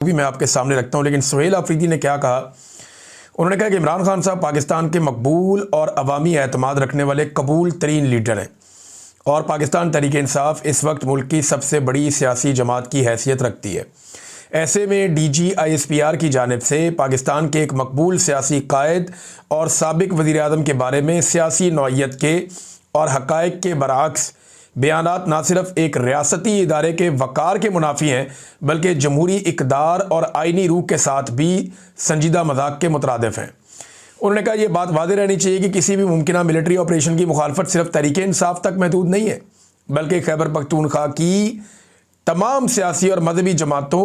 भी मैं आपके सामने रखता हूं। लेकिन सुहेल अफरीदी ने क्या कहा, उन्होंने कहा कि इमरान खान साहब पाकिस्तान के मकबूल और अवामी एतमाद रखने वाले कबूल तरीन लीडर हैं और पाकिस्तान तहरीक इंसाफ इस वक्त मुल्क की सबसे बड़ी सियासी जमात की हैसियत रखती है। ऐसे में DGISPR की जानिब से पाकिस्तान के एक मकबूल सियासी कायद और साबिक वज़ीर-ए-आज़म के बारे में सियासी नौइयत के और हक़ाइक़ के बरअक्स बयानात न सिर्फ एक रियासती इदारे के वक़ार के मुनाफी हैं बल्कि जमहूरी इक़दार और आइनी रूह के साथ भी संजीदा मज़ाक के मुतरादिफ हैं। उन्होंने कहा, यह बात वाज़ेह रहनी चाहिए कि किसी भी मुमकिन मिलिट्री ऑपरेशन की मुखालफत सिर्फ तहरीक इंसाफ तक महदूद नहीं है बल्कि खैबर पख्तूनख्वा की तमाम सियासी और मजहबी जमातों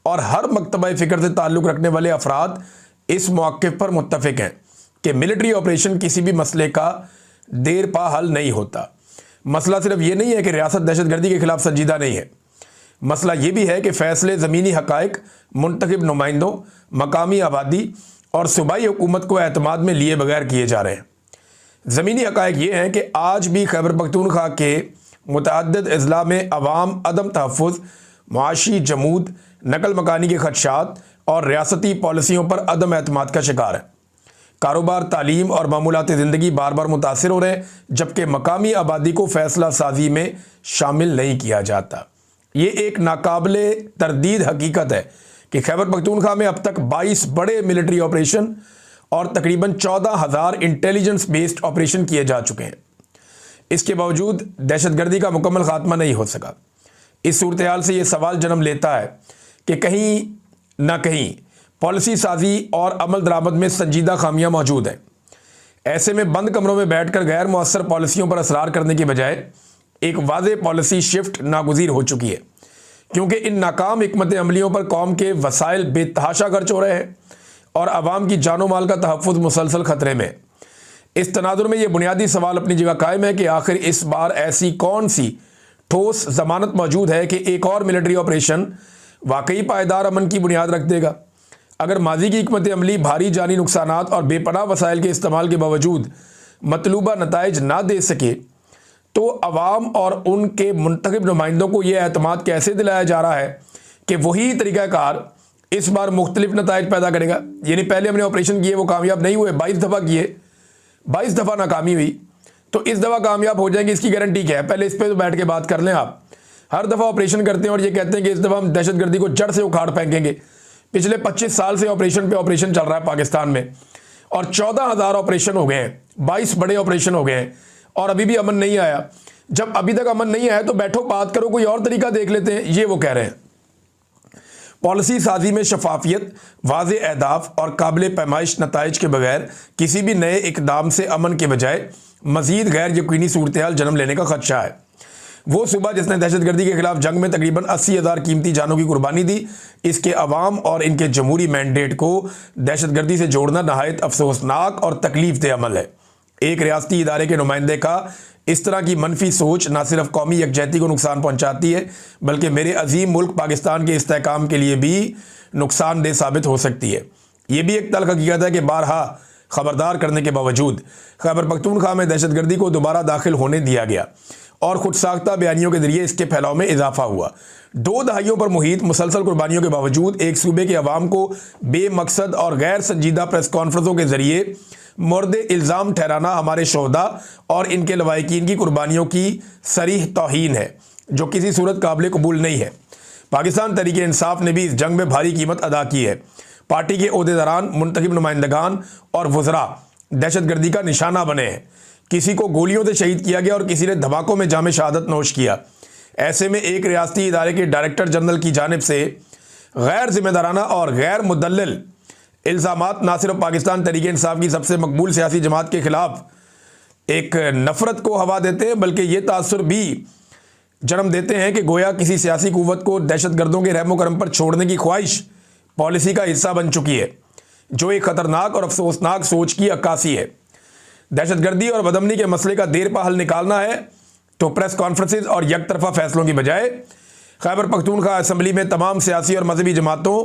और हर मकतबा फ़िक्र से ताल्लुक़ रखने वाले अफराद इस मौक़िफ़ पर मुत्तफ़िक़ हैं कि मिलिट्री ऑपरेशन किसी भी मसले का देर पा हल नहीं होता। मसला सिर्फ ये नहीं है कि रियासत दहशतगर्दी के खिलाफ संजीदा नहीं है, मसला ये भी है कि फ़ैसले ज़मीनी हक़ाइक़, मुंतखब नुमाइंदों, मकामी आबादी और सूबाई हुकूमत को एतमाद में लिए बगैर किए जा रहे हैं। ज़मीनी हक़ाइक़ ये हैं कि आज भी खैबर पख्तूनख्वा के मुतअद्दिद अज़ला में अवाम अदम तहफ़्फ़ुज़, मुआशी जमूद, नकल मकानी के खदशात और रियासती पॉलिसियों पर अदम एतमाद का शिकार है। कारोबार, तालीम और मामूलात ज़िंदगी बार बार मुतासिर हो रहे हैं जबकि मकामी आबादी को फ़ैसला साजी में शामिल नहीं किया जाता। ये एक नाकाबिले तरदीद हकीकत है कि खैबर पख्तूनख्वा में अब तक 22 बड़े मिलिट्री ऑपरेशन और तकरीबन 14,000 इंटेलिजेंस बेस्ड ऑपरेशन किए जा चुके हैं। इसके बावजूद दहशतगर्दी का मुकम्मल खात्मा नहीं हो सका। इस सूरत हाल से ये सवाल जन्म लेता है कि कहीं ना कहीं पॉलिसी साजी और अमल दरामद में संजीदा खामियां मौजूद हैं। ऐसे में बंद कमरों में बैठकर गैर मुअस्सर पॉलिसियों पर असरार करने की बजाय एक वाज़ेह पॉलिसी शिफ्ट नागुज़ीर हो चुकी है, क्योंकि इन नाकाम हिकमत अमलियों पर कौम के वसाइल बेतहाशा खर्च हो रहे हैं और आवाम की जानो माल का तहफ़्फ़ुज़ मुसलसल ख़तरे में। इस तनाजुर में यह बुनियादी सवाल अपनी जगह कायम है कि आखिर इस बार ऐसी कौन सी ठोस ज़मानत मौजूद है कि एक और मिलिट्री ऑपरेशन वाकई पायदार अमन की बुनियाद रख देगा। अगर माजी की हिकमत अमली भारी जानी नुकसानात और बेपनाह वसाइल के इस्तेमाल के बावजूद मतलूबा नताइज ना दे सके तो अवाम और उनके मुंतखब नुमाइंदों को यह एतमाद कैसे दिलाया जा रहा है कि वही तरीक़ाकार इस बार मुख्तलिफ नताइज पैदा करेगा। यानी पहले हमने ऑपरेशन किए, वो कामयाब नहीं हुए, 22 दफ़ा किए, 22 दफ़ा नाकामी हुई, तो इस दफ़ा कामयाब हो जाएंगे, इसकी गारंटी क्या है? पहले इस पर तो बैठ के बात कर लें। आप हर दफ़ा ऑपरेशन करते हैं और ये कहते हैं कि इस दफ़ा हम दहशतगर्दी को जड़ से उखाड़ फेंकेंगे। पिछले 25 साल से ऑपरेशन पे ऑपरेशन चल रहा है पाकिस्तान में और 14,000 ऑपरेशन हो गए हैं, 22 बड़े ऑपरेशन हो गए हैं और अभी भी अमन नहीं आया। जब अभी तक अमन नहीं आया तो बैठो, बात करो, कोई और तरीका देख लेते हैं, ये वो कह रहे हैं। पॉलिसी साजी में शफाफियत, वाज़ेह अहदाफ और काबिल पैमाइश नताइज के बगैर किसी भी नए इकदाम से अमन के बजाय मज़ीद गैर यकीनी सूरत हाल जन्म लेने का खदशा है। वो सुबह जिसने दहशतगर्दी के खिलाफ जंग में तकरीबन 80,000 कीमती जानों की कुर्बानी दी, इसके अवाम और इनके जमहूरी मैंडेट को दहशतगर्दी से जोड़ना नहायत अफसोसनाक और तकलीफ दे अमल है। एक रियासती इदारे के नुमाइंदे का इस तरह की मनफी सोच न सिर्फ कौमी यकजहती को नुकसान पहुँचाती है बल्कि मेरे अजीम मुल्क पाकिस्तान के इस्तेहकाम के लिए भी नुकसानदेह साबित हो सकती है। ये भी एक तल्ख हकीकत है कि बारहा खबरदार करने के बावजूद खैबर पख्तूनख्वा में दहशतगर्दी को दोबारा दाखिल होने दिया गया और खुद साख्ता बयानियों के जरिए इसके फैलाव में इजाफा हुआ। 2 दहाइयों पर मुहित मुसलसल कुर्बानियों के बावजूद एक सूबे के अवाम को बेमकसद और गैर संजीदा प्रेस कॉन्फ्रेंसों के जरिए मुर्द इल्ज़ाम ठहराना हमारे शोहदा और इनके लवाहिकीन की कुर्बानियों की सरीह तौहीन है, जो किसी सूरत काबिल कबूल नहीं है। पाकिस्तान तहरीक इंसाफ ने भी इस जंग में भारी कीमत अदा की है। पार्टी के ओहदेदारान, मुंतखब नुमाइंदगान और वज़रा दहशतगर्दी का निशाना बने हैं। किसी को गोलियों से शहीद किया गया और किसी ने धमाकों में जामे शहादत नोश किया। ऐसे में एक रियासती इदारे के डायरेक्टर जनरल की जानिब से गैर जिम्मेदाराना और गैर मुदल्लिल इल्ज़ामात न सिर्फ पाकिस्तान तहरीक इंसाफ की सबसे मकबूल सियासी जमात के खिलाफ एक नफ़रत को हवा देते हैं बल्कि ये तासुर भी जन्म देते हैं कि गोया किसी सियासी कुव्वत को दहशतगर्दों के रहमो करम पर छोड़ने की ख्वाहिश पॉलिसी का हिस्सा बन चुकी है, जो एक ख़तरनाक और अफसोसनाक सोच की अक्कासी है। दहशतगर्दी और बदअमनी के मसले का देर पा हल निकालना है तो प्रेस कॉन्फ्रेंसेज और एक तरफा फैसलों की बजाय खैबर पख्तूनख्वा असम्बली में तमाम सियासी और मजहबी जमातों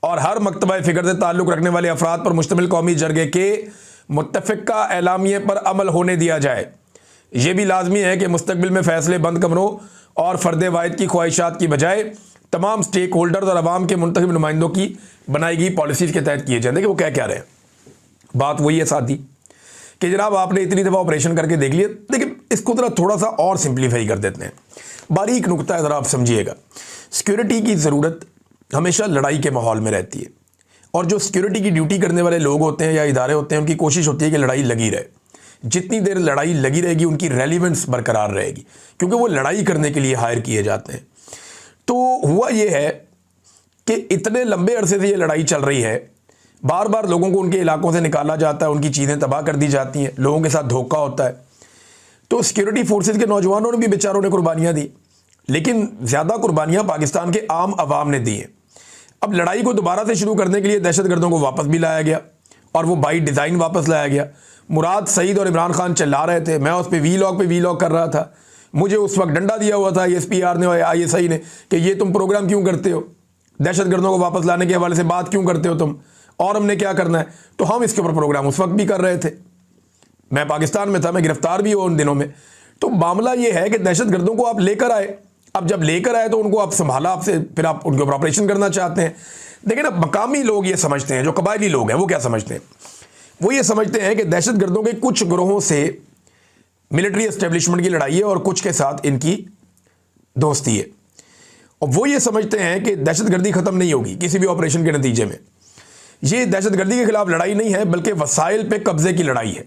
और हर मकतबा फ़िक्र से ताल्लुक़ रखने वाले अफराद पर मुश्तमिल कौमी जरगे के मुत्तफ़िक़ा एलामिये पर अमल होने दिया जाए। यह भी लाजमी है कि मुस्तकबिल में फ़ैसले बंद कमरों और फ़र्द वाहिद की ख्वाहिशात की बजाय तमाम स्टेक होल्डर्स और अवाम के मुंतखब नुमाइंदों की बनाई गई पॉलिसीज़ के तहत किए जाते हैं। कि वो क्या रहे हैं। बात वही है साथी कि जनाब आपने इतनी दफ़ा ऑपरेशन करके देख लिया, लेकिन इसको ज़रा थोड़ा सा और सिंप्लीफाई कर देते हैं। बारीक नुकता है, ज़रा आप समझिएगा। सिक्योरिटी की ज़रूरत हमेशा लड़ाई के माहौल में रहती है, और जो सिक्योरिटी की ड्यूटी करने वाले लोग होते हैं या इदारे होते हैं, उनकी कोशिश होती है कि लड़ाई लगी रहे। जितनी देर लड़ाई लगी रहेगी उनकी रेलिवेंस बरकरार रहेगी, क्योंकि वो लड़ाई करने के लिए हायर किए जाते हैं। तो हुआ ये है कि इतने लंबे अरसे से ये लड़ाई चल रही है, बार बार लोगों को उनके इलाकों से निकाला जाता है, उनकी चीज़ें तबाह कर दी जाती हैं, लोगों के साथ धोखा होता है। तो सिक्योरिटी फोर्सेस के नौजवानों ने भी बेचारों ने कुर्बानियाँ दी, लेकिन ज़्यादा कुर्बानियाँ पाकिस्तान के आम आवाम ने दी हैं। अब लड़ाई को दोबारा से शुरू करने के लिए दहशतगर्दों को वापस भी लाया गया, और वो बाई डिज़ाइन वापस लाया गया। मुराद सईद और इमरान खान चिल्ला रहे थे, मैं उस पर वीलॉग कर रहा था। मुझे उस वक्त डंडा दिया हुआ था ISPR ने और ISI ने कि ये तुम प्रोग्राम क्यों करते हो, दहशतगर्दों को वापस लाने के हवाले से बात क्यों करते हो तुम, और हमने क्या करना है। तो हम इसके ऊपर प्रोग्राम उस वक्त भी कर रहे थे। मैं पाकिस्तान में था, मैं गिरफ्तार भी हुआ उन दिनों में। तो मामला ये है कि दहशतगर्दों को आप लेकर आए, अब जब लेकर आए तो उनको आप संभाला, आपसे फिर आप उनके ऊपर ऑपरेशन करना चाहते हैं। लेकिन अब मकामी लोग ये समझते हैं, जो कबायली लोग हैं, वो क्या समझते हैं, वो ये समझते हैं कि दहशतगर्दों के कुछ ग्रोहों से मिलिट्री एस्टेब्लिशमेंट की लड़ाई है और कुछ के साथ इनकी दोस्ती है। और वो ये समझते हैं कि दहशतगर्दी ख़त्म नहीं होगी किसी भी ऑपरेशन के नतीजे में। ये दहशतगर्दी के खिलाफ लड़ाई नहीं है, बल्कि वसाइल पे कब्जे की लड़ाई है।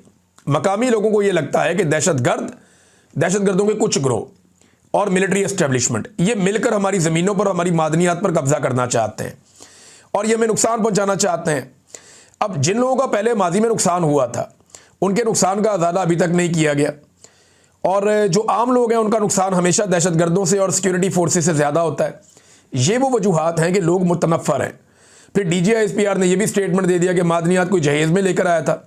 मकामी लोगों को ये लगता है कि दहशतगर्दों के कुछ ग्रोह और मिलिट्री एस्टेब्लिशमेंट ये मिलकर हमारी ज़मीनों पर, हमारी मादनियात पर कब्जा करना चाहते हैं और ये हमें नुकसान पहुंचाना चाहते हैं। अब जिन लोगों का पहले माजी में नुकसान हुआ था, उनके नुकसान का अज़ाला अभी तक नहीं किया गया, और जो आम लोग हैं उनका नुकसान हमेशा दहशतगर्दों से और सिक्योरिटी फोर्सेस से ज़्यादा होता है। ये वो वजूहात हैं कि लोग मुतनफ़र हैं। फिर DG ISPR ने यह भी स्टेटमेंट दे दिया कि मादनियात कोई जहेज़ में लेकर आया था।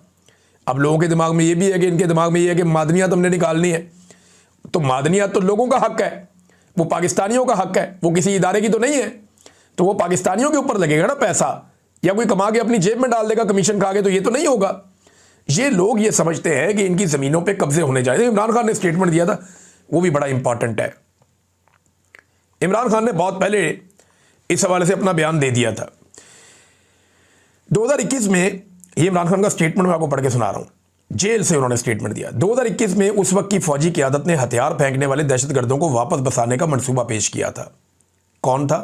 अब लोगों के दिमाग में ये भी है कि इनके दिमाग में ये है कि मादनियात हमने निकालनी है, तो मादनियात तो लोगों का हक है, वो पाकिस्तानियों का हक है, वो किसी इदारे की तो नहीं है। तो वो पाकिस्तानियों के ऊपर लगेगा ना पैसा, या कोई कमा के अपनी जेब में डाल देगा कमीशन खा के, तो ये तो नहीं होगा। ये लोग ये समझते हैं कि इनकी ज़मीनों पे कब्जे होने चाहिए। इमरान खान ने स्टेटमेंट दिया था, वो भी बड़ा इंपॉर्टेंट है। इमरान खान ने बहुत पहले इस हवाले से अपना बयान दे दिया था। 2021 में, ये इमरान खान का स्टेटमेंट मैं आपको पढ़ के सुना रहा हूँ, जेल से उन्होंने स्टेटमेंट दिया। 2021 में उस वक्त की फौजी क़यादत ने हथियार फेंकने वाले दहशतगर्दों को वापस बसाने का मंसूबा पेश किया था। कौन था?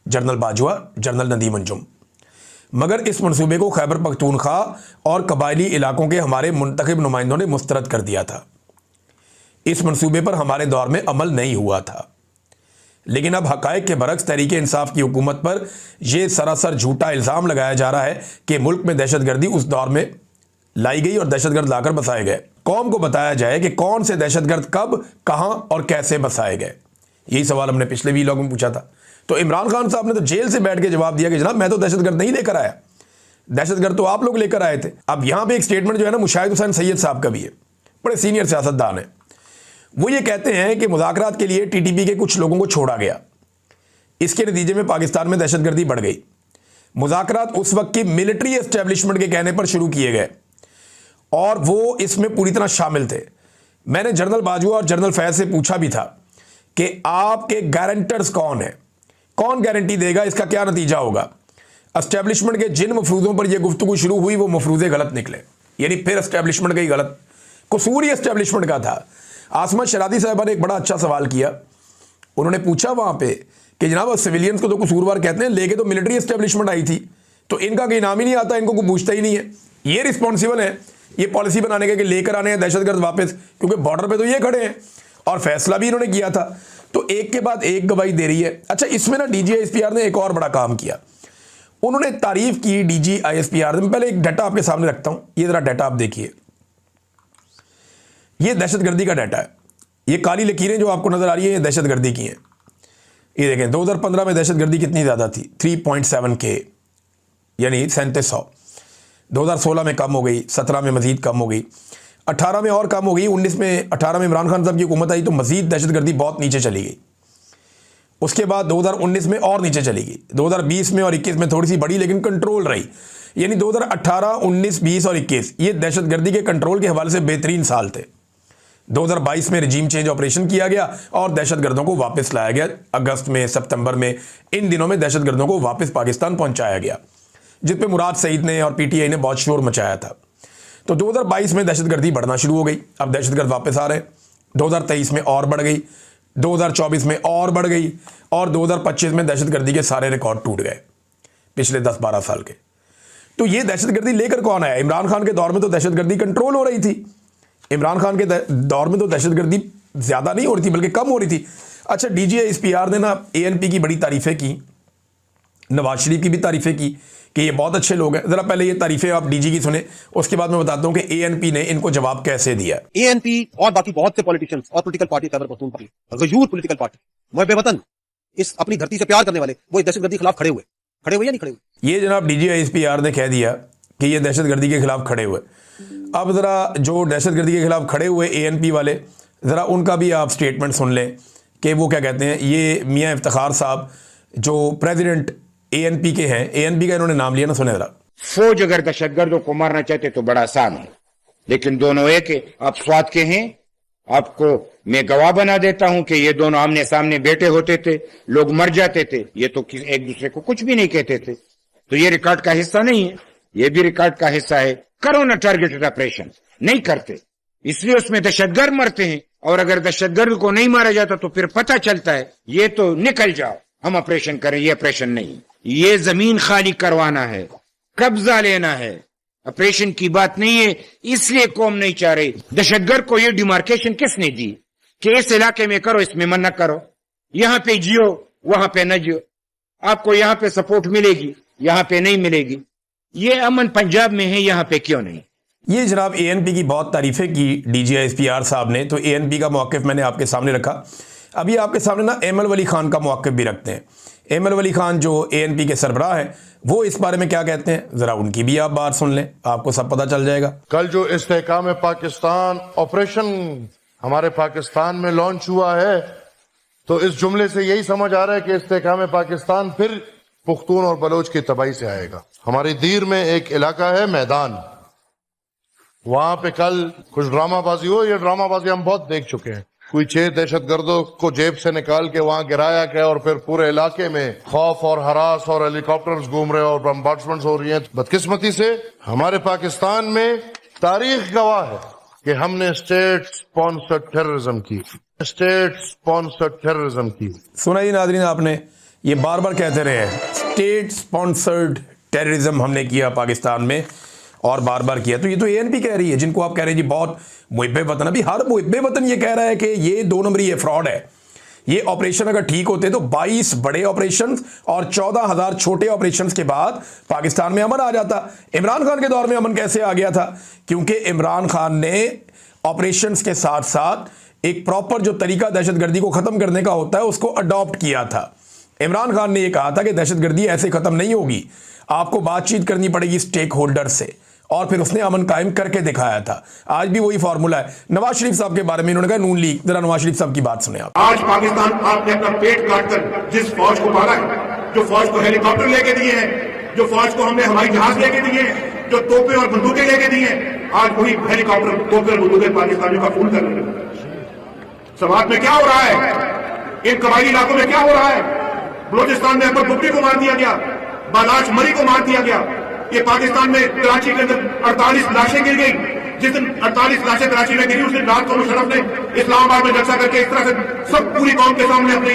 General Bajwa, general Nadeem Anjum. मगर इस मंसूबे को खैबर पख्तूनख्वा और कबायली इलाकों के हमारे मुंतखब नुमाइंदों ने मुस्तरद कर दिया था। इस मंसूबे पर हमारे दौर में अमल नहीं हुआ था। लेकिन अब हक़ाइक़ के बरक्स तहरीक इंसाफ की हुकूमत पर यह सरासर झूठा इल्ज़ाम लगाया जा रहा है कि मुल्क में दहशतगर्दी उस दौर में लाई गई और दहशतगर्द लाकर बसाए गए। कौम को बताया जाए कि कौन से दहशतगर्द कब, कहाँ और कैसे बसाए गए। यही सवाल हमने पिछले वीलॉग में पूछा था। तो इमरान खान साहब ने तो जेल से बैठ के जवाब दिया कि जनाब मैं तो दहशतगर्द नहीं लेकर आया, दहशतगर्द तो आप लोग लेकर आए थे। अब यहाँ पे एक स्टेटमेंट जो है ना मुशाहिद हुसैन सैयद साहब का भी है, बड़े सीनियर सियासतदान है। वो ये कहते हैं कि मुज़ाकरात के लिए TTP के कुछ लोगों को छोड़ा गया, इसके नतीजे में पाकिस्तान में दहशतगर्दी बढ़ गई। मुज़ाकरात उस वक्त की मिलिट्री एस्टेब्लिशमेंट के कहने पर शुरू किए गए और वो इसमें पूरी तरह शामिल थे। मैंने जनरल बाजवा और जनरल फैज़ से पूछा भी था कि आपके गारंटर्स कौन है, कौन गारंटी देगा, इसका क्या नतीजा होगा। एस्टेब्लिशमेंट के जिन मफरूज़ों पर यह गुफ्तगू शुरू हुई वो मफरूज़े गलत निकले, यानी फिर एस्टेब्लिशमेंट का ही गलत, कसूर ही एस्टेब्लिशमेंट का था। आसमा शरादी साहबा ने एक बड़ा अच्छा सवाल किया। उन्होंने पूछा वहाँ पे कि जनाब सिविलियंस को तो कसूरवार कहते हैं, लेके तो मिलिट्री एस्टेब्लिशमेंट आई थी, तो इनका कोई नाम ही नहीं आता, इनको कोई पूछता ही नहीं है। ये रिस्पॉन्सिबल है ये पॉलिसी बनाने के कि लेकर आने हैं दहशतगर्द वापस, क्योंकि बॉर्डर पे तो ये खड़े हैं और फैसला भी इन्होंने किया था। तो एक के बाद एक गवाही दे रही है। अच्छा, इसमें ना DG ISPR ने एक और बड़ा काम किया, उन्होंने तारीफ की DG ISPR। मैं पहले एक डाटा आपके सामने रखता हूं, ये जरा डाटा आप देखिए। ये दहशतगर्दी का डाटा है, ये काली लकीरें जो आपको नजर आ रही है ये दहशतगर्दी की हैं। ये देखें 2015 में दहशतगर्दी कितनी ज़्यादा थी, 3.7K यानी 3700। 2016 में कम हो गई, 17 में मजीद कम हो गई, 18 में और कम हो गई, 18 में इमरान खान साहब की हुकूमत आई तो मजीद दहशतगर्दी बहुत नीचे चली गई। उसके बाद 2019 में और नीचे चली गई, 2020 में और 21 में थोड़ी सी बढ़ी लेकिन कंट्रोल रही। यानी 2018, 19, 20 और 21 ये दहशतगर्दी के कंट्रोल के हवाले से बेहतरीन साल थे। 2022 में रिजीम चेंज ऑपरेशन किया गया और दहशतगर्दों को वापस लाया गया। अगस्त में, सितंबर में, इन दिनों में दहशतगर्दों को वापस पाकिस्तान पहुंचाया गया, जिस पे मुराद सईद ने और पीटीआई ने बहुत शोर मचाया था। तो 2022 में दहशतगर्दी बढ़ना शुरू हो गई। अब दहशतगर्द वापस आ रहे हैं। 2023 में और बढ़ गई, 2024 में और बढ़ गई और 2025 में दहशतगर्दी के सारे रिकॉर्ड टूट गए पिछले 10-12 साल के। तो ये दहशतगर्दी लेकर कौन आया? इमरान खान के दौर में तो दहशतगर्दी कंट्रोल हो रही थी। इमरान खान के दौर में तो दहशतगर्दी ज्यादा नहीं हो रही थी, बल्कि कम हो रही थी। अच्छा, डीजीआईएसपीआर ने ना एएनपी की बड़ी तारीफें की, नवाज शरीफ की भी तारीफें की कि ये बहुत अच्छे लोग हैं। जरा पहले ये तारीफें आप डीजी की सुने, उसके बाद मैं बताता हूं कि एएनपी ने इनको जवाब कैसे दिया। एएनपी और बाकी बहुत से पॉलिटिशियंस और पॉलिटिकल पार्टी, खैबर पख्तूनख्वा की गयूर पॉलिटिकल पार्टी, मुहब्बे वतन, इस अपनी धरती से प्यार करने वाले, वो दहशतगर्दी के खिलाफ खड़े हुए या नहीं खड़े हुए? ये जनाब डीजीआईएसपीआर ने कह दिया कि ये दहशतगर्दी के खिलाफ खड़े हुए। अब जरा जो दहशतगर्दी के खिलाफ खड़े हुए एएनपी वाले, जरा उनका भी आप स्टेटमेंट सुन लें कि वो क्या कहते हैं। ये मियां इफ्तिखार साहब जो प्रेसिडेंट एएनपी के हैं, एएनपी का इन्होंने नाम लिया ना, सुने जरा। फौज अगर दहशतगर्दों को मारना चाहते तो बड़ा आसान है, लेकिन दोनों एक है। आप स्वाद के हैं, आपको मैं गवाह बना देता हूं कि ये दोनों आमने सामने बैठे होते थे, लोग मर जाते थे, ये तो एक दूसरे को कुछ भी नहीं कहते थे। तो ये रिकॉर्ड का हिस्सा नहीं है, ये भी रिकॉर्ड का हिस्सा है। करो ना टारगेटेड ऑपरेशन, नहीं करते, इसलिए उसमें दहशतगर्द मरते हैं। और अगर दहशतगर्द को नहीं मारा जाता तो फिर पता चलता है ये तो निकल जाओ, हम ऑपरेशन करें। ये ऑपरेशन नहीं, ये जमीन खाली करवाना है, कब्जा लेना है, ऑपरेशन की बात नहीं है। इसलिए कौम नहीं चाह रही। दहशतगर्द को ये डिमार्केशन किसने दी कि इस इलाके में करो, इसमें मना करो, यहां पे जियो, वहां पे न जियो, आपको यहां पे सपोर्ट मिलेगी, यहां पे नहीं मिलेगी। ये अमन पंजाब में है, यहां पे क्यों नहीं? ये जनाब एएनपी की बहुत तारीफें की डीजीआईएसपीआर साहब ने। तो एएनपी का मौक़िफ़ मैंने आपके सामने रखा। अभी आपके सामने ना एमएल वली खान का मौक़िफ़ भी रखते हैं। एमएल वली खान जो एएनपी के सरबराह हैं, वो इस बारे में क्या कहते हैं, जरा उनकी भी आप बात सुन लें, आपको सब पता चल जाएगा। कल जो इस्तेहकाम पाकिस्तान ऑपरेशन हमारे पाकिस्तान में लॉन्च हुआ है, तो इस जुमले से यही समझ आ रहा है कि इस्तेहकाम पाकिस्तान फिर पुख्तून और बलोच की तबाही से आएगा। हमारी दीर में एक इलाका है मैदान, वहां पे कल कुछ ड्रामाबाजी हो। ये ड्रामाबाजी हम बहुत देख चुके हैं। कोई 6 दहशतगर्दों को जेब से निकाल के वहां गिराया गया और फिर पूरे इलाके में खौफ और हरास और हेलीकॉप्टर्स घूम रहे हैं और बम्बार्डमेंट्स हो रही हैं। बदकिस्मती से हमारे पाकिस्तान में तारीख गवाह है कि हमने स्टेट स्पॉन्सर्ड टेररिज्म की। सुना ही नाज़रीन, आपने ये बार बार कहते रहे हैं, स्टेट स्पॉन्सर्ड टेररिज्म हमने किया पाकिस्तान में, और बार बार किया। तो ये तो एएनपी कह रही है, जिनको आप कह रहे हैं जी बहुत मुहिब्बे वतन। अभी हर मुहिब्बे वतन ये कह रहा है कि ये 2 नंबरी, ये फ्रॉड है। ये ऑपरेशन अगर ठीक होते तो 22 बड़े ऑपरेशन और 14,000 छोटे ऑपरेशन के बाद पाकिस्तान में अमन आ जाता। इमरान खान के दौर में अमन कैसे आ गया था? क्योंकि इमरान खान ने ऑपरेशन के साथ साथ एक प्रॉपर जो तरीका दहशतगर्दी को खत्म करने का होता है उसको अडॉप्ट किया था। इमरान खान ने यह कहा था कि दहशतगर्दी ऐसे खत्म नहीं होगी, आपको बातचीत करनी पड़ेगी स्टेक होल्डर से, और फिर उसने अमन कायम करके दिखाया था। आज भी वही फार्मूला है। नवाज शरीफ साहब के बारे में इन्होंने कहा नून लीग। जरा नवाज शरीफ साहब की बात सुने आप। आज पाकिस्तान आपने अपना पेट काटकर जिस फौज को पाला है, जो फौज को हेलीकॉप्टर लेके दिए हैं, जो फौज को हमने हवाई जहाज लेके दिए हैं, जो तोपें और बंदूकें लेके दिए हैं, आज वही हेलीकॉप्टर, तोपें और बंदूकें पाकिस्तानियों का खून कर रहे हैं। समाज में क्या हो रहा है? इन कबायली इलाकों में क्या हो रहा है? बलोचिस्तान में अकबर बुट्टी को मार दिया गया, बालाच मरी को मार दिया गया। ये पाकिस्तान में कराची के अंदर 48 लाशें गिर गई। जिस दिन 48 लाशें कराची में गिरी, उस दिन रात को मुशर्रफ ने इस्लामाबाद में जलसा करके इस तरह से सब पूरी कौम के सामने अपने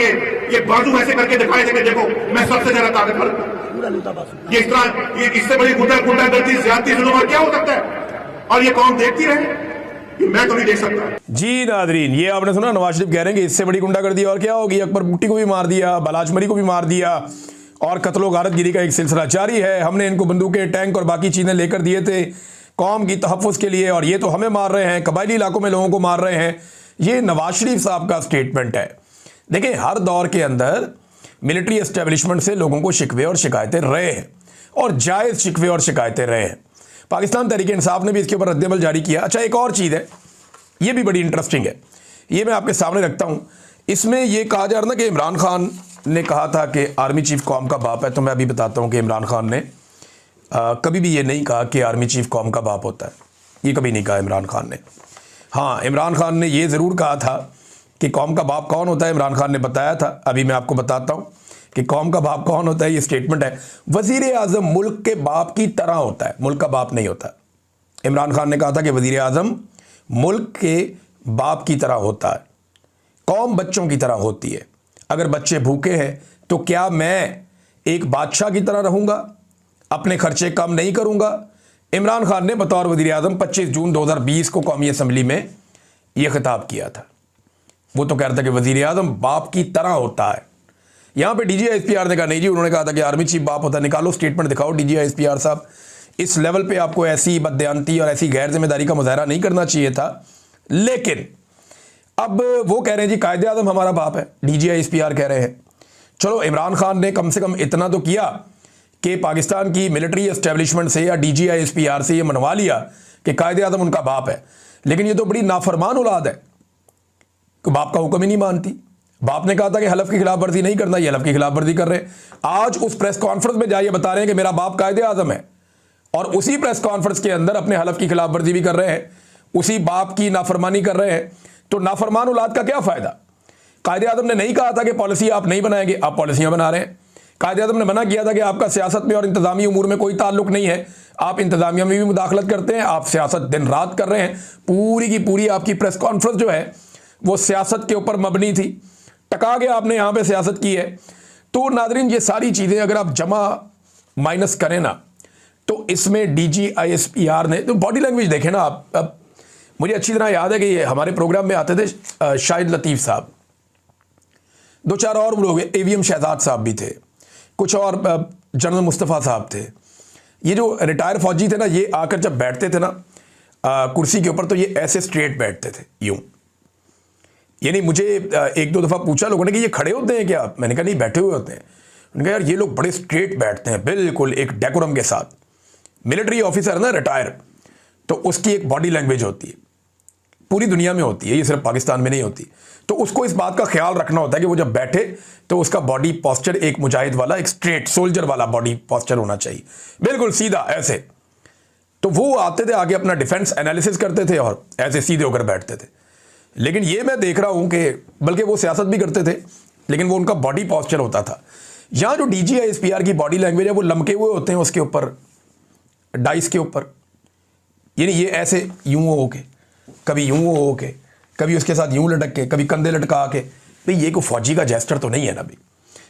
ये बाजू ऐसे करके दिखाए थे कि देखो मैं सबसे ज्यादा ताकतवर हूं। ये इस तरह, ये इससे बड़ी गुंडागर्दी, ज्यादती, जुल्म और क्या हो सकता है? और ये कौम देखती रहे, मैं तो नहीं देख सकता। जी नादरीन, ये आपने सुना, नवाज शरीफ कह रहे हैं कि इससे बड़ी गुंडागर्दी और क्या होगी। अकबर बुट्टी को भी मार दिया, बालाच मरी को भी मार दिया, और कत्लो गारतगिरी का एक सिलसिला जारी है। हमने इनको बंदूकें, टैंक और बाकी चीज़ें लेकर दिए थे कौम की तहफ़्फ़ुज़ के लिए, और ये तो हमें मार रहे हैं, कबायली इलाकों में लोगों को मार रहे हैं। ये नवाज शरीफ साहब का स्टेटमेंट है। देखिए, हर दौर के अंदर मिलिट्री एस्टेब्लिशमेंट से लोगों को शिकवे और शिकायतें रहे हैं, और जायज़ शिकवे और शिकायतें रहे हैं। पाकिस्तान तहरीक इंसाफ ने भी इसके ऊपर रद्द-ए-अमल जारी किया। अच्छा, एक और चीज़ है, ये भी बड़ी इंटरेस्टिंग है, ये मैं आपके सामने रखता हूँ। इसमें यह कहा जा रहा ना कि इमरान खान ने कहा था कि आर्मी चीफ कौम का बाप है। तो मैं अभी बताता हूँ कि इमरान खान ने कभी भी ये नहीं कहा कि आर्मी चीफ कौम का बाप होता है। ये कभी नहीं कहा इमरान खान ने। हाँ, इमरान खान ने ये ज़रूर कहा था कि कौम का बाप कौन होता है। इमरान खान ने बताया था, अभी मैं आपको बताता हूँ कि कौम का बाप कौन होता है। ये स्टेटमेंट है, वज़ीर आज़म मुल्क के बाप की तरह होता है, मुल्क का बाप नहीं होता। इमरान खान ने कहा था कि वज़ीर आज़म मुल्क के बाप की तरह होता है, कौम बच्चों की तरह होती है। अगर बच्चे भूखे हैं तो क्या मैं एक बादशाह की तरह रहूँगा, अपने खर्चे कम नहीं करूँगा? इमरान खान ने बतौर वज़ीर आज़म 25 जून 2020 को कौमी असम्बली में यह खिताब किया था। वो तो कह रहा था कि वज़ीर आज़म बाप की तरह होता है। यहाँ पे DGI-SPR ने कहा नहीं जी, उन्होंने कहा था कि आर्मी चीफ बाप होता है। निकालो स्टेटमेंट दिखाओ DGI-SPR साहब। इस लेवल पे आपको ऐसी बददयानती और ऐसी गैर जिम्मेदारी का मुजाहरा नहीं करना चाहिए था। लेकिन अब वो कह रहे हैं जी कायदे आज़म हमारा बाप है, DGI-SPR कह रहे हैं। चलो, इमरान खान ने कम से कम इतना तो किया कि पाकिस्तान की मिलिट्री एस्टेब्लिशमेंट से या DGI-SPR से ये मनवा लिया कि कायदे आज़म उनका बाप है। लेकिन ये तो बड़ी नाफरमान औलाद है कि बाप का हुक्म ही नहीं मानती। बाप ने कहा था कि हलफ की खिलाफ वर्जी नहीं करना, ये हलफ की खिलाफ वर्जी कर रहे हैं। आज उस प्रेस कॉन्फ्रेंस में जाइए बता रहे हैं कि मेरा बाप कायदे आज़म है, और उसी प्रेस कॉन्फ्रेंस के अंदर अपने हलफ की खिलाफ वर्जी भी कर रहे हैं, उसी बाप की नाफरमानी कर रहे हैं। तो नाफरमान औलाद का क्या फ़ायदा? कायदे आज़म ने नहीं कहा था कि पॉलिसी आप नहीं बनाएंगे, आप पॉलिसियाँ बना रहे हैं। कायदे आज़म ने मना किया था कि आपका सियासत में और इंतज़ामी उमूर में कोई ताल्लुक नहीं है, आप इंतज़ामिया में भी मुदाखलत करते हैं, आप सियासत दिन रात कर रहे हैं। पूरी की पूरी आपकी प्रेस कॉन्फ्रेंस जो है वो सियासत के ऊपर मबनी थी, टका के आपने यहाँ पे सियासत की है। तो नाज़रीन, ये सारी चीज़ें अगर आप जमा माइनस करें ना, तो इसमें DGI-SPR ने तो बॉडी लैंग्वेज देखें ना आप। अब मुझे अच्छी तरह याद है कि ये हमारे प्रोग्राम में आते थे शाहिद लतीफ़ साहब, 2-4 और लोग, AVM शहजाद साहब भी थे, कुछ और जनरल मुस्तफ़ा साहब थे। ये जो रिटायर फौजी थे ना, ये आकर जब बैठते थे ना कुर्सी के ऊपर, तो ये ऐसे स्ट्रेट बैठते थे, यूं। यानी मुझे 1-2 दफ़ा पूछा लोगों ने कि ये खड़े होते हैं क्या? मैंने कहा नहीं, बैठे हुए होते हैं। उन्होंने कहा यार ये लोग बड़े स्ट्रेट बैठते हैं, बिल्कुल एक डेकोरम के साथ। मिलिट्री ऑफिसर है ना, रिटायर, तो उसकी एक बॉडी लैंग्वेज होती है, पूरी दुनिया में होती है, ये सिर्फ पाकिस्तान में नहीं होती। तो उसको इस बात का ख्याल रखना होता है कि वो जब बैठे तो उसका बॉडी पोस्चर एक मुजाहिद वाला, एक स्ट्रेट सोल्जर वाला बॉडी पोस्चर होना चाहिए, बिल्कुल सीधा ऐसे। तो वो आते थे आगे, अपना डिफेंस एनालिसिस करते थे और ऐसे सीधे होकर बैठते थे। लेकिन ये मैं देख रहा हूं कि बल्कि वो सियासत भी करते थे, लेकिन वो उनका बॉडी पोस्चर होता था। यहाँ जो DGI-SPR की बॉडी लैंग्वेज है वो लमके हुए होते हैं उसके ऊपर, डाइस के ऊपर। यानी ये ऐसे यूं हो के, कभी यूं हो के, कभी उसके साथ यूं लटक के, कभी कंधे लटका के। भाई ये कोई फौजी का जेस्टर तो नहीं है ना भाई।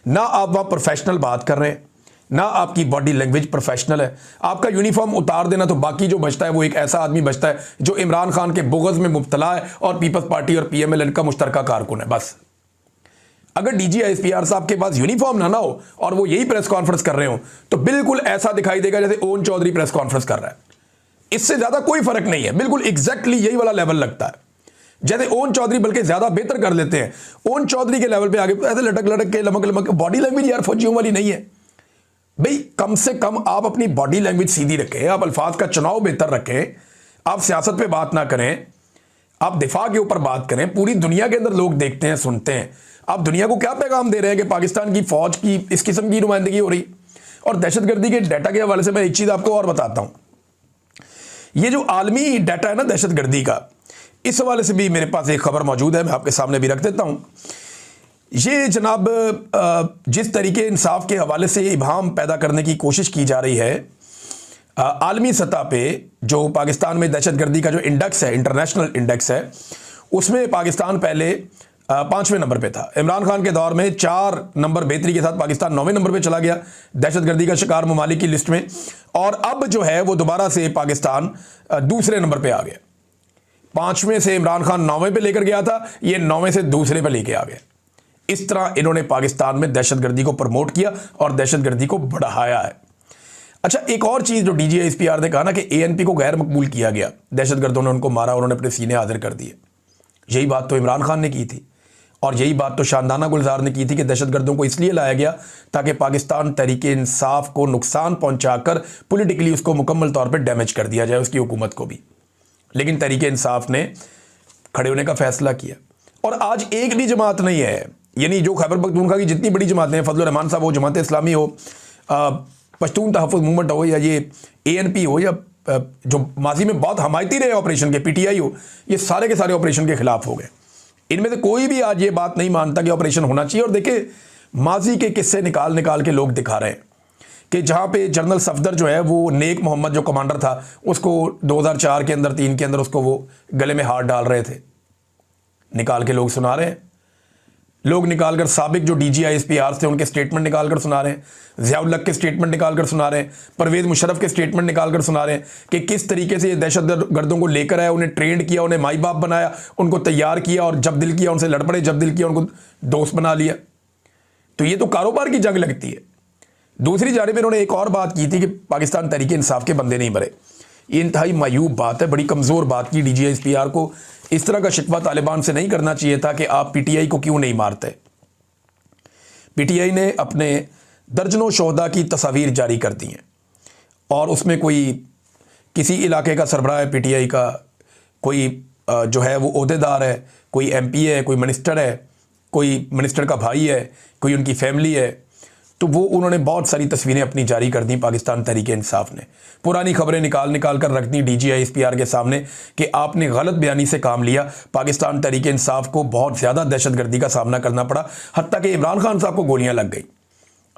ना आप वहाँ प्रोफेशनल बात कर रहे हैं, ना आपकी बॉडी लैंग्वेज प्रोफेशनल है। आपका यूनिफॉर्म उतार देना तो बाकी जो बचता है वो एक ऐसा आदमी बचता है जो इमरान खान के बुग़्ज़ में मुब्तला है और पीपल्स पार्टी और PMLN का मुश्तरका कारकुन है, बस। अगर DGI-SPR साहब के पास यूनिफॉर्म ना हो और वो यही प्रेस कॉन्फ्रेंस कर रहे हो तो बिल्कुल ऐसा दिखाई देगा जैसे ओन चौधरी प्रेस कॉन्फ्रेंस कर रहा है। इससे ज़्यादा कोई फर्क नहीं है, बिल्कुल एग्जैक्टली यही वाला लेवल लगता है। जैसे ओन चौधरी बल्कि ज़्यादा बेहतर कर लेते हैं, ओन चौधरी के लेवल पे आगे ऐसे लटक लटक के, लमक लमक। बॉडी लैंग्वेज यार फौजियों वाली नहीं है भाई। कम से कम आप अपनी बॉडी लैंग्वेज सीधी रखें, आप अल्फाज का चुनाव बेहतर रखें, आप सियासत पे बात ना करें, आप दिफा के ऊपर बात करें। पूरी दुनिया के अंदर लोग देखते हैं, सुनते हैं। आप दुनिया को क्या पैगाम दे रहे हैं कि पाकिस्तान की फौज की इस किस्म की नुमाइंदगी हो रही। और दहशतगर्दी के डाटा के हवाले से मैं एक चीज़ आपको और बताता हूँ। ये जो आलमी डाटा है ना दहशतगर्दी का, इस हवाले से भी मेरे पास एक खबर मौजूद है, मैं आपके सामने भी रख देता हूँ। ये जनाब जिस तरीके इंसाफ के हवाले से इबाहम पैदा करने की कोशिश की जा रही है आलमी सतह पे, जो पाकिस्तान में दहशतगर्दी का जो इंडेक्स है, इंटरनेशनल इंडेक्स है, उसमें पाकिस्तान पहले 5वें नंबर पे था। इमरान खान के दौर में 4 नंबर बेहतरी के साथ पाकिस्तान 9वें नंबर पे चला गया दहशतगर्दी का शिकार ममालिक की लिस्ट में। और अब जो है वो दोबारा से पाकिस्तान दूसरे नंबर पे आ गया। 5वें से इमरान खान 9वें पे लेकर गया था, ये 9वें से दूसरे पे लेके आ गया। इस तरह इन्होंने पाकिस्तान में दहशतगर्दी को प्रमोट किया और दहशतगर्दी को बढ़ाया है। अच्छा, एक और चीज़ जो DGI-SPR ने कहा ना कि ANP को गैर मकबूल किया गया, दहशतगर्दों ने उनको मारा, उन्होंने अपने सीने हाजिर कर दिए। यही बात तो इमरान खान ने की थी और यही बात तो शानदाना गुलजार ने की थी कि दहशतगर्दों को इसलिए लाया गया ताकि पाकिस्तान तहरीके इंसाफ को नुकसान पहुंचाकर पॉलिटिकली उसको मुकम्मल तौर पर डैमेज कर दिया जाए, उसकी हुकूमत को भी। लेकिन तहरीके इंसाफ ने खड़े होने का फैसला किया। और आज एक भी जमात नहीं है, यानी जो खैबर पख्तूनख्वा की जितनी बड़ी जमातें हैं, फजल रहमान साहब हो, जमात इस्लामी हो, पश्तून तहफ़्फ़ुज़ मूवमेंट हो, या ये ANP हो, या जो माजी में बहुत हमायती रहे ऑपरेशन के, पीटीआई हो, ये सारे के सारे ऑपरेशन के खिलाफ हो गए। इनमें से कोई भी आज ये बात नहीं मानता कि ऑपरेशन होना चाहिए। और देखिए, माजी के किस्से निकाल निकाल के लोग दिखा रहे हैं कि जहाँ पे जनरल सफदर जो है वो नेक मोहम्मद जो कमांडर था, उसको 2004 के अंदर 3 के अंदर उसको वो गले में हाथ डाल रहे थे, निकाल के लोग सुना रहे हैं। लोग निकालकर साबिक जो डीजी आईएसपीआर थे उनके स्टेटमेंट निकालकर सुना रहे हैं, ज़ियाउल हक के स्टेटमेंट निकालकर सुना रहे हैं, परवेज़ मुशर्रफ के स्टेटमेंट निकालकर सुना रहे हैं कि किस तरीके से ये दहशतगर्दों को लेकर आया, उन्हें ट्रेंड किया, उन्हें माई बाप बनाया, उनको तैयार किया और जब दिल किया उनसे लड़ पड़े, जब दिल किया उनको दोस्त बना लिया। तो ये तो कारोबार की जंग लगती है। दूसरी जानिब इन्होंने एक और बात की थी कि पाकिस्तान तहरीक इंसाफ के बंदे नहीं मरे। ये इंतहाई मायूब बात है, बड़ी कमज़ोर बात की। DGISPR को इस तरह का शिकवा तालिबान से नहीं करना चाहिए था कि आप PTI को क्यों नहीं मारते। PTI ने अपने दर्जनों शोहदा की तस्वीर जारी कर दी हैं और उसमें कोई किसी इलाके का सरबराह है PTI का, कोई जो है वो ओहदेदार है, कोई MP है, कोई मिनिस्टर है, कोई मिनिस्टर का भाई है, कोई उनकी फैमिली है। तो वो उन्होंने बहुत सारी तस्वीरें अपनी जारी कर दी पाकिस्तान तहरीक इंसाफ ने। पुरानी खबरें निकाल कर रख दी DGISPR के सामने कि आपने गलत बयानी से काम लिया। पाकिस्तान तहरीक इंसाफ को बहुत ज़्यादा दहशतगर्दी का सामना करना पड़ा, हत्ता कि इमरान खान साहब को गोलियां लग गई।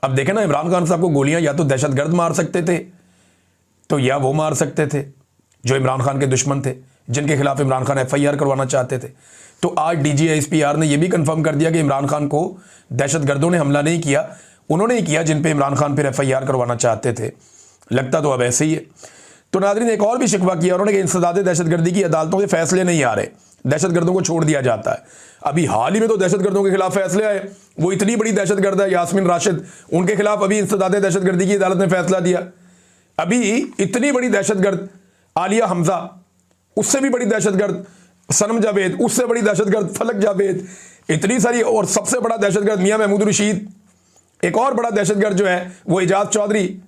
अब देखें ना, इमरान खान साहब को गोलियां या तो दहशतगर्द मार सकते थे, तो या वो मार सकते थे जो इमरान खान के दुश्मन थे, जिनके खिलाफ इमरान खान FIR करवाना चाहते थे। तो आज DGISPR ने यह भी कन्फर्म कर दिया कि इमरान खान को दहशतगर्दों ने हमला नहीं किया, उन्होंने ही किया जिन पे इमरान खान फिर FIR करवाना चाहते थे। लगता तो अब ऐसे ही है। तो नाज़रीन, एक और भी शिकवा किया उन्होंने कि इंसदाद दहशतगर्दी की अदालतों से फैसले नहीं आ रहे, दहशतगर्दों को छोड़ दिया जाता है। अभी हाल ही में तो दहशतगर्दों के खिलाफ फैसले आए, वो इतनी बड़ी दहशतगर्द है यास्मीन राशिद, उनके खिलाफ अभी इंसदाद दहशतगर्दी की अदालत ने फैसला दिया। अभी इतनी बड़ी दहशतगर्द आलिया हमजा, उससे भी बड़ी दहशतगर्द सनम जावेद, उससे बड़ी दहशतगर्द फलक जावेद, इतनी सारी, और सबसे बड़ा दहशतगर्द मियां महमूद रशीद, एक और बड़ा दहशतगर्द जो है वो इजाज चौधरी,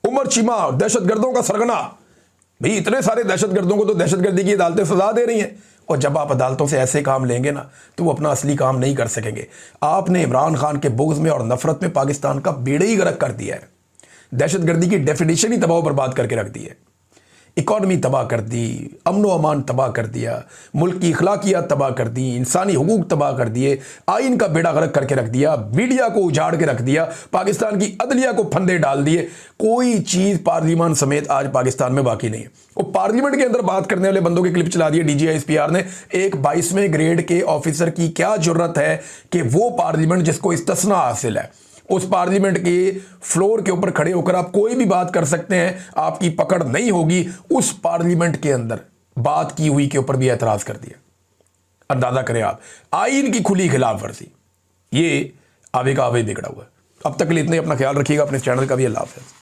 उमर चीमा, दहशतगर्दों का सरगना। भाई इतने सारे दहशतगर्दों को तो दहशतगर्दी की अदालतें सजा दे रही हैं, और जब आप अदालतों से ऐसे काम लेंगे ना तो वो अपना असली काम नहीं कर सकेंगे। आपने इमरान खान के बुग़्ज़ में और नफरत में पाकिस्तान का बेड़ा ही गर्क कर दिया है। दहशतगर्दी की डेफिनेशन ही तबाह बर्बाद करके रख दी है, इकॉनमी तबाह कर दी, अमन व अमान तबाह कर दिया, मुल्क की इखलाकियात तबाह कर दी, इंसानी हुकूक तबाह कर दिए, आइन का बेड़ा गर्क करके रख दिया, मीडिया को उजाड़ के रख दिया, पाकिस्तान की अदलिया को फंदे डाल दिए। कोई चीज़ पार्लियामान समेत आज पाकिस्तान में बाकी नहीं है। वो पार्लियामेंट के अंदर बात करने वाले बंदों की क्लिप चला दी DGISPR ने। एक 22वें ग्रेड के ऑफिसर की क्या जरूरत है कि वो पार्लियामेंट जिसको इस्तिस्ना हासिल है, उस पार्लियामेंट के फ्लोर के ऊपर खड़े होकर आप कोई भी बात कर सकते हैं, आपकी पकड़ नहीं होगी। उस पार्लियामेंट के अंदर बात की हुई के ऊपर भी एतराज कर दिया। अंदाजा करें आप, आईन की खुली खिलाफ वर्जी, ये आवे का आवे बिगड़ा हुआ है। अब तक के लिए इतने, अपना ख्याल रखिएगा, अपने चैनल का भी। अल्लाह हाफ़िज़।